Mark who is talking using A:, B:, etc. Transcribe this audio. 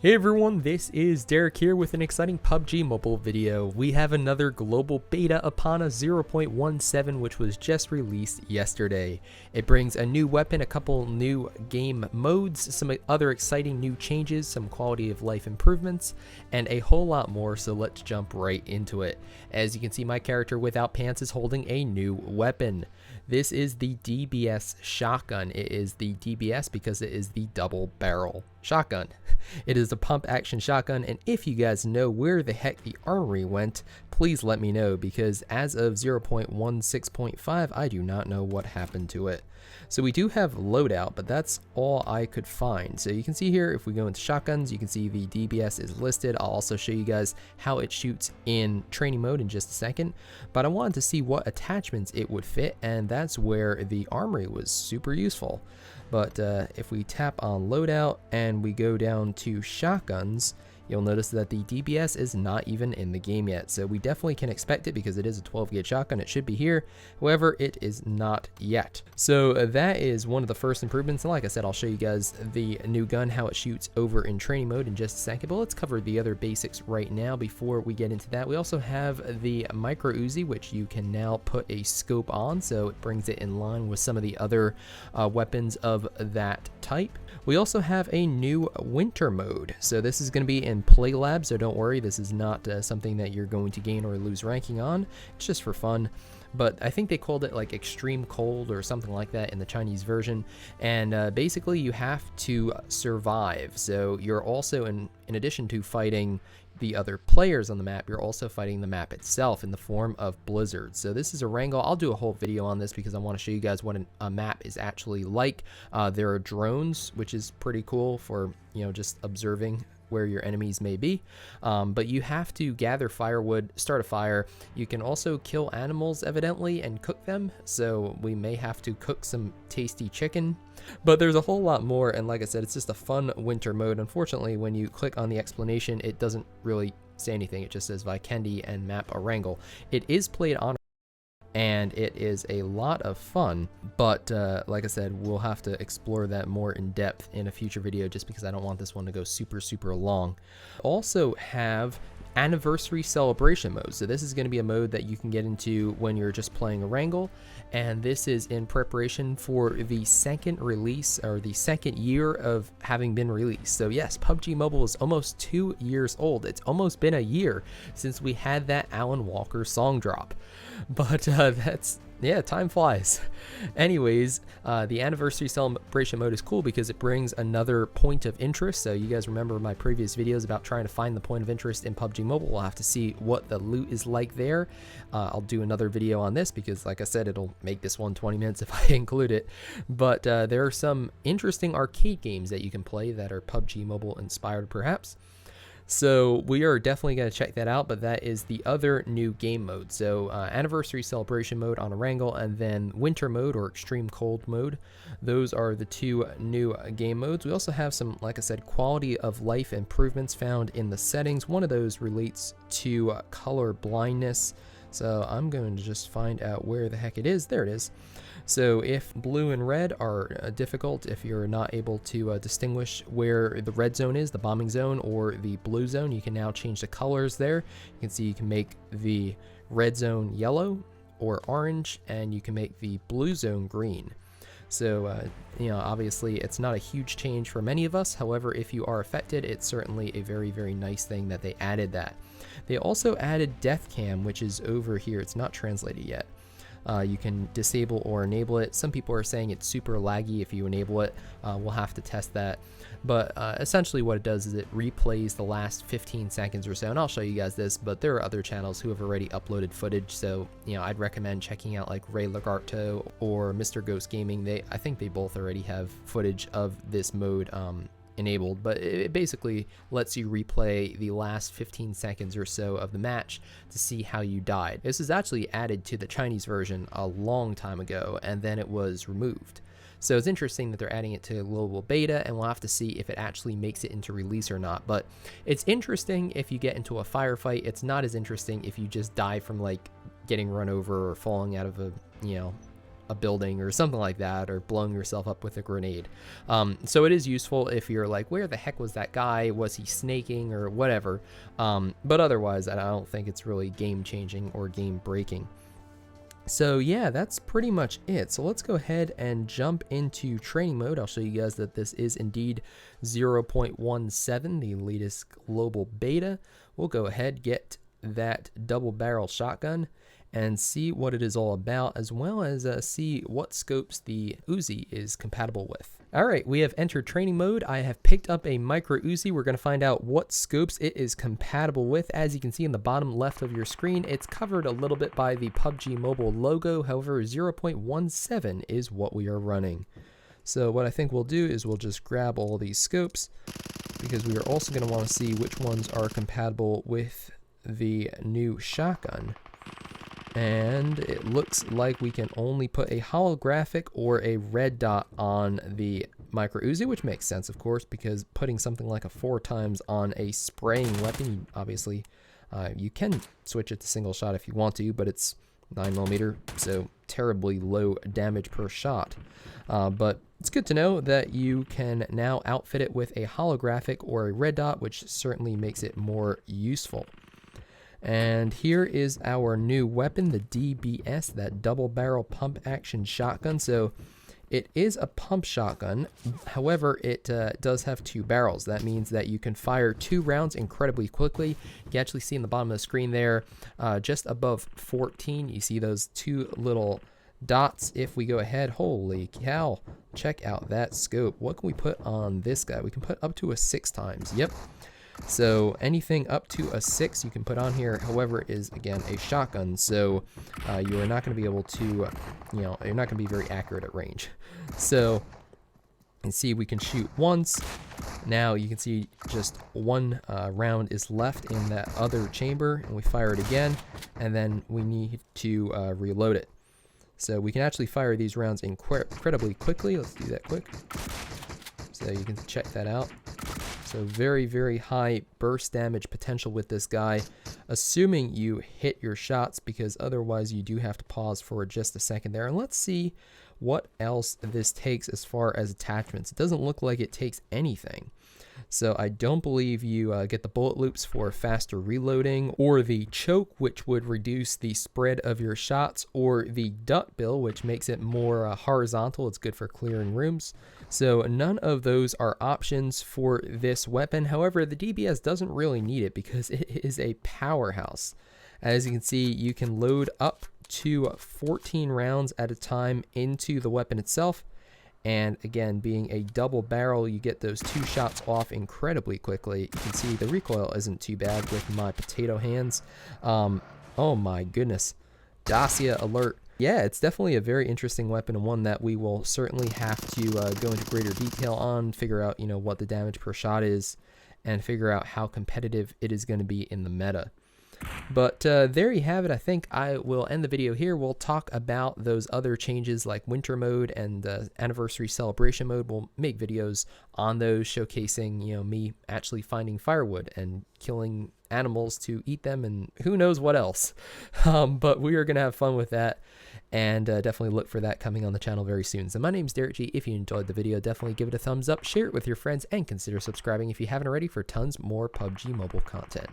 A: Hey everyone, this is Derek here with an exciting PUBG mobile video. We have another global beta upon us, 0.17, which was just released yesterday. It brings a new weapon, a couple new game modes, some other exciting new changes, some quality of life improvements, and a whole lot more, so let's jump right into it. As you can see, my character without pants is holding a new weapon. This is the Dbs Shotgun. It is the DBS because it is the double barrel shotgun. It is a pump action shotgun, and if you guys know where the heck the armory went, please let me know, because as of 0.16.5 I do not know what happened to it. So we do have loadout, but that's all I could find. So you can see here, if we go into shotguns, you can see the DBS is listed. I'll also show you guys how it shoots in training mode in just a second, but I wanted to see what attachments it would fit, and that's where the armory was super useful. But if we tap on loadout and we go down to shotguns, you'll notice that the DBS is not even in the game yet. So we definitely can expect it because it is a 12 gauge shotgun. It should be here. However, it is not yet. So that is one of the first improvements. And like I said, I'll show you guys the new gun, how it shoots over in training mode in just a second. But let's cover the other basics right now before we get into that. We also have the micro Uzi, which you can now put a scope on. So it brings it in line with some of the other weapons of that type. We also have a new winter mode. So this is going to be in Play Lab, so don't worry, this is not something that you're going to gain or lose ranking on. It's just for fun. But I think they called it like extreme cold or something like that in the Chinese version. And basically you have to survive. So you're also, in addition to fighting the other players on the map, you're also fighting the map itself in the form of blizzards. So this is a wrangle. I'll do a whole video on this because I want to show you guys what a map is actually like. There are drones, which is pretty cool for, you know, just observing where your enemies may be, but you have to gather firewood, start a fire. You can also kill animals evidently and cook them, so we may have to cook some tasty chicken. But there's a whole lot more, and like I said, it's just a fun winter mode. Unfortunately, when you click on the explanation, it doesn't really say anything. It just says Vikendi and map Erangel. It is played on, and it is a lot of fun, but like I said, we'll have to explore that more in depth in a future video just because I don't want this one to go super long. Also have anniversary celebration mode. So this is going to be a mode that you can get into when you're just playing Erangel, and this is in preparation for the second release, or the second year of having been released. So yes, PUBG Mobile is almost 2 years old. It's almost been a year since we had that Alan Walker song drop, but that's, yeah, time flies. Anyways, the anniversary celebration mode is cool because it brings another point of interest. So you guys remember my previous videos about trying to find the point of interest in PUBG Mobile. We'll have to see what the loot is like there. I'll do another video on this because, like I said, it'll make this one 20 minutes if I include it. But there are some interesting arcade games that you can play that are PUBG Mobile inspired, perhaps. So we are definitely going to check that out, but that is the other new game mode. So anniversary celebration mode on Erangel, and then winter mode or extreme cold mode. Those are the two new game modes. We also have some, like I said, quality of life improvements found in the settings. One of those relates to color blindness. So I'm going to just find out where the heck it is. There it is. So if blue and red are difficult, if you're not able to distinguish where the red zone is, the bombing zone, or the blue zone, you can now change the colors there. You can see you can make the red zone yellow or orange, and you can make the blue zone green. So, you know, obviously it's not a huge change for many of us. However, if you are affected, it's certainly a very nice thing that they added that. They also added death cam, which is over here. It's not translated yet. You can disable or enable it. Some people are saying it's super laggy if you enable it. We'll have to test that. But essentially what it does is it replays the last 15 seconds or so, and I'll show you guys this, but there are other channels who have already uploaded footage, so, you know, I'd recommend checking out like Ray Lagarto or Mr. Ghost Gaming. I think they both already have footage of this mode enabled, but it basically lets you replay the last 15 seconds or so of the match to see how you died. This is actually added to the Chinese version a long time ago, and then it was removed. So it's interesting that they're adding it to global beta, and we'll have to see if it actually makes it into release or not. But it's interesting if you get into a firefight. It's not as interesting if you just die from like getting run over or falling out of a, you know, a building or something like that, or blowing yourself up with a grenade. So it is useful if you're like, where the heck was that guy? Was he snaking or whatever? But otherwise, I don't think it's really game changing or game breaking. So yeah, that's pretty much it. So let's go ahead and jump into training mode. I'll show you guys that this is indeed 0.17, the latest global beta. We'll go ahead, get that double barrel shotgun and see what it is all about, as well as see what scopes the Uzi is compatible with. All right, we have entered training mode. I have picked up a micro Uzi. We're gonna find out what scopes it is compatible with. As you can see in the bottom left of your screen, it's covered a little bit by the PUBG Mobile logo. However, 0.17 is what we are running. So what I think we'll do is we'll just grab all these scopes, because we are also gonna wanna see which ones are compatible with the new shotgun. And it looks like we can only put a holographic or a red dot on the micro Uzi, which makes sense, of course, because putting something like a 4x on a spraying weapon, obviously you can switch it to single shot if you want to, but it's 9mm, so terribly low damage per shot. But it's good to know that you can now outfit it with a holographic or a red dot, which certainly makes it more useful. And here is our new weapon, the DBS, that double barrel pump action shotgun. So it is a pump shotgun. However, it does have 2 barrels. That means that you can fire 2 rounds incredibly quickly. You can actually see in the bottom of the screen there, just above 14, you see those 2 little dots. If we go ahead, holy cow, check out that scope. What can we put on this guy? We can put up to a 6x. Yep. So anything up to a 6 you can put on here. However, it is again a shotgun, so you are not going to be able to, you're not going to be very accurate at range. So you can see we can shoot once. Now you can see just 1 round is left in that other chamber, and we fire it again, and then we need to reload it. So we can actually fire these rounds incredibly quickly. Let's do that quick. So you can check that out. So very, very high burst damage potential with this guy, assuming you hit your shots, because otherwise you do have to pause for just a second there. And let's see what else this takes as far as attachments. It doesn't look like it takes anything. So I don't believe you get the bullet loops for faster reloading, or the choke, which would reduce the spread of your shots, or the duck bill, which makes it more horizontal. It's good for clearing rooms. So none of those are options for this weapon. However, the DBS doesn't really need it because it is a powerhouse. As you can see, you can load up to 14 rounds at a time into the weapon itself. And again, being a double barrel, you get those 2 shots off incredibly quickly. You can see the recoil isn't too bad with my potato hands. Oh my goodness. Dacia alert. Yeah, it's definitely a very interesting weapon, and one that we will certainly have to go into greater detail on, figure out, what the damage per shot is, and figure out how competitive it is going to be in the meta. But there you have it. I think I will end the video here. We'll talk about those other changes like winter mode and anniversary celebration mode. We'll make videos on those showcasing, me actually finding firewood and killing animals to eat them, and who knows what else. But we are going to have fun with that, and definitely look for that coming on the channel very soon. So my name's Derek G. If you enjoyed the video, definitely give it a thumbs up, share it with your friends, and consider subscribing if you haven't already for tons more PUBG mobile content.